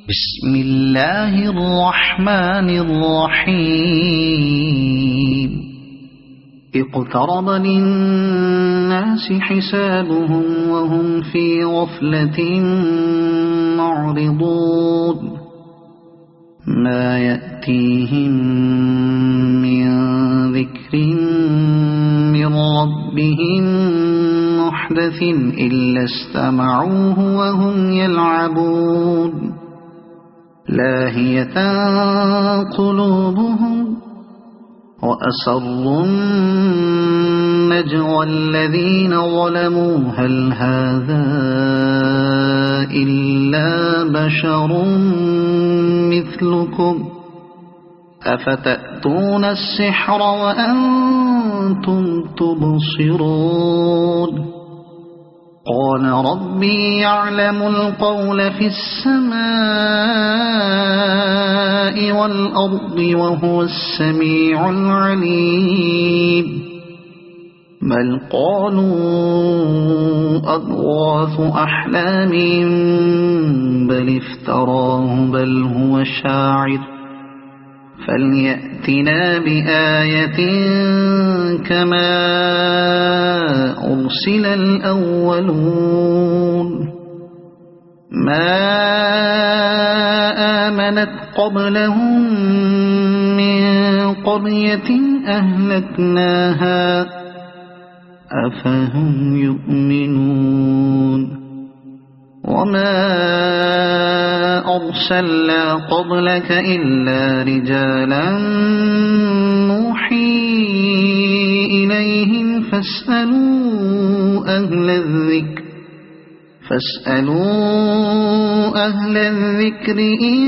بسم الله الرحمن الرحيم اقترب للناس حسابهم وهم في غفلة معرضون ما يأتيهم من ذكر من ربهم محدث إلا استمعوه وهم يلعبون لاهية قلوبهم وأسروا النجوى الذين ظلموا هل هذا إلا بشر مثلكم أفتأتون السحر وأنتم تبصرون قال ربي يعلم القول في السماء والأرض وهو السميع العليم بل قالوا أضغاث أحلام بل افتراه بل هو شاعر فليأتنا بآية كما أرسل الأولون ما آمنت قبلهم من قرية أهلكناها أفهم يؤمنون وما أرسلنا قبلك إلا رجالا نوحي إليهم فاسألوا أهل الذكر إن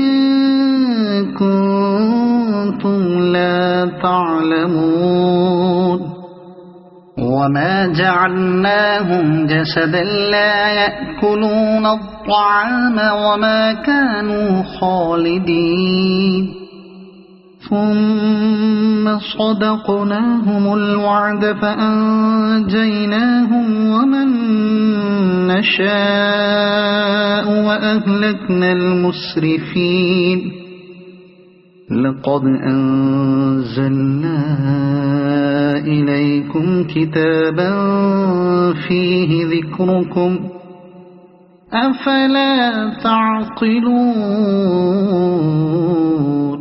كنتم لا تعلمون وما جعلناهم جسدا لا يأكلون الطعام وما كانوا خالدين ثم صدقناهم الوعد فأنجيناهم ومن نشاء وأهلكنا المسرفين لقد أنزلنا إليكم كتابا فيه ذكركم أفلا تعقلون